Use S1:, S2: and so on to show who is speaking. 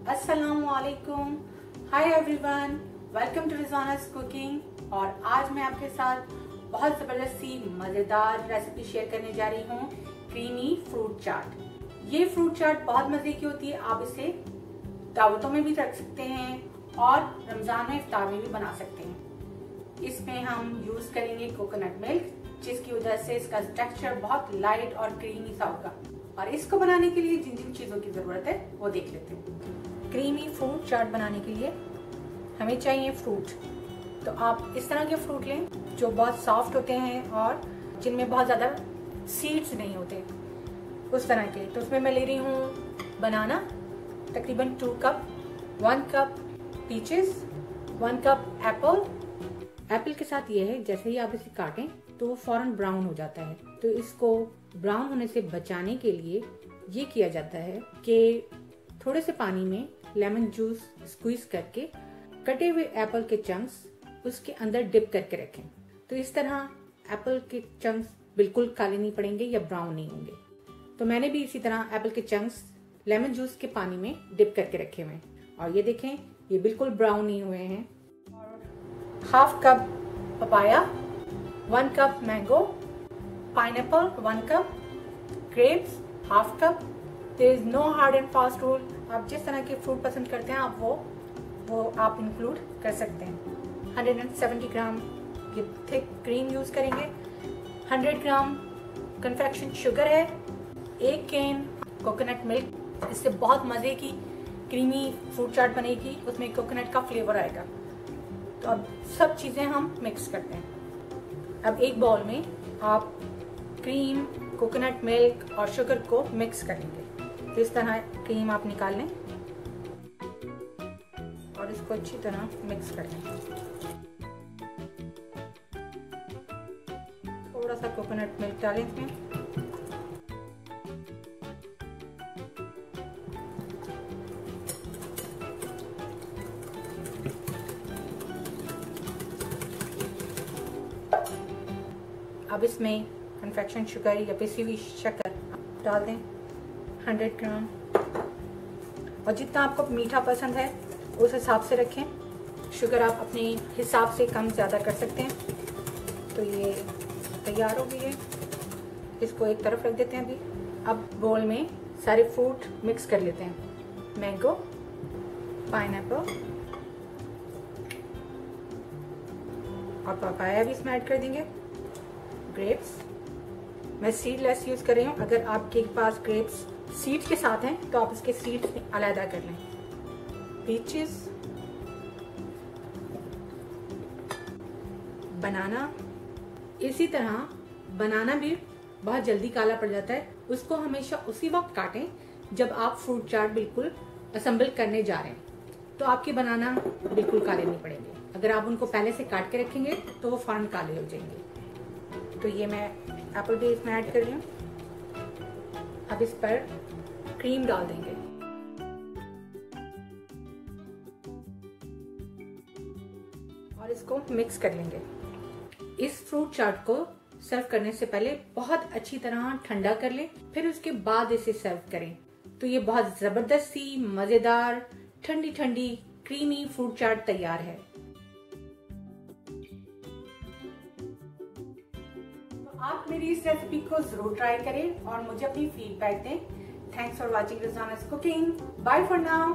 S1: अस्सलामुअलैकुम, hi everyone, welcome to Rizwana's cooking. और आज मैं आपके साथ बहुत ज़बरदस्त सी मज़ेदार रेसिपी शेयर करने जा रही हूँ, क्रीमी फ्रूट चाट। ये फ्रूट चाट बहुत मज़े की होती है। आप इसे दावतों में भी रख सकते हैं और रमज़ान में इफ्तार में भी बना सकते हैं। इसमें हम यूज़ करेंगे कोकोनट मिल्क, जिसकी वजह से इसका टेक्सचर बहुत लाइट और क्रीमी सा होगा। और इसको बनाने के लिए जिन जिन चीज़ों की ज़रूरत है वो देख लेते हैं। क्रीमी फ्रूट चाट बनाने के लिए हमें चाहिए फ्रूट। तो आप इस तरह के फ्रूट लें जो बहुत सॉफ्ट होते हैं और जिनमें बहुत ज़्यादा सीड्स नहीं होते, उस तरह के। तो उसमें मैं ले रही हूँ बनाना, तकरीबन 2 cup, 1 cup peaches, 1 cup Apple. Apple के साथ ये है, जैसे ही आप इसे काटें तो वो फौरन ब्राउन हो जाता है। तो इसको ब्राउन होने से बचाने के लिए ये किया जाता है कि थोड़े से पानी में लेमन जूस स्क्वीज करके कटे हुए एप्पल के चंक्स उसके अंदर डिप करके रखें। तो इस तरह एप्पल के चंक्स बिल्कुल काले नहीं पड़ेंगे या ब्राउन नहीं होंगे। तो मैंने भी इसी तरह एप्पल के चंक्स लेमन जूस के पानी में डिप करके रखे हुए हैं और ये देखें, ये बिल्कुल ब्राउन नहीं हुए हैं। और half cup papaya, 1 cup mango, pineapple 1 cup, grapes half cup. There is no hard and fast rule. आप जिस तरह के फ्रूट पसंद करते हैं आप वो आप इंक्लूड कर सकते हैं। 170 ग्राम ये थिक क्रीम यूज करेंगे, 100 ग्राम कन्फेक्शन शुगर है, 1 कैन कोकोनट मिल्क। इससे बहुत मजे की क्रीमी फ्रूट चाट बनेगी, उसमें कोकोनट का फ्लेवर आएगा। तो अब सब चीजें हम मिक्स करते हैं। अब एक बाउल में आप क्रीम, कोकोनट मिल्क और शुगर को मिक्स करेंगे। तो इस तरह क्रीम आप निकाल लें और इसको अच्छी तरह मिक्स कर लें। थोड़ा सा कोकोनट मिल्क डालें इसमें। अब इसमें कन्फेक्शन शुगर या पिसी हुई शक्कर डाल दें, 100 ग्राम। और जितना आपको मीठा पसंद है उस हिसाब से रखें। शुगर आप अपने हिसाब से कम ज़्यादा कर सकते हैं। तो ये तैयार हो गई है, इसको एक तरफ रख देते हैं अभी। अब बोल में सारे फ्रूट मिक्स कर लेते हैं। मैंगो, पाइनएप्पल और पपाया भी इसमें ऐड कर देंगे। ग्रेप्स मैं सीडलेस यूज कर रही हूँ। अगर आपके पास ग्रेप्स सीड के साथ हैं तो आप इसके सीड अलग कर लें। पीचेस, बनाना। इसी तरह बनाना भी बहुत जल्दी काला पड़ जाता है, उसको हमेशा उसी वक्त काटें जब आप फ्रूट चाट बिल्कुल असेंबल करने जा रहे हैं। तो आपके बनाना बिल्कुल काले नहीं पड़ेंगे। अगर आप उनको पहले से काट के रखेंगे तो वो फौरन काले हो जाएंगे। तो ये मैं एप्पल भी इसमें ऐड कर रही हूँ। अब इस पर क्रीम डाल देंगे और इसको मिक्स कर लेंगे। इस फ्रूट चाट को सर्व करने से पहले बहुत अच्छी तरह ठंडा कर लें, फिर उसके बाद इसे सर्व करें। तो ये बहुत जबरदस्त सी मजेदार ठंडी ठंडी क्रीमी फ्रूट चाट तैयार है। आप मेरी इस रेसिपी को जरूर ट्राई करें और मुझे अपनी फीडबैक दें। Thanks for watching Rizwana's cooking. Bye for now.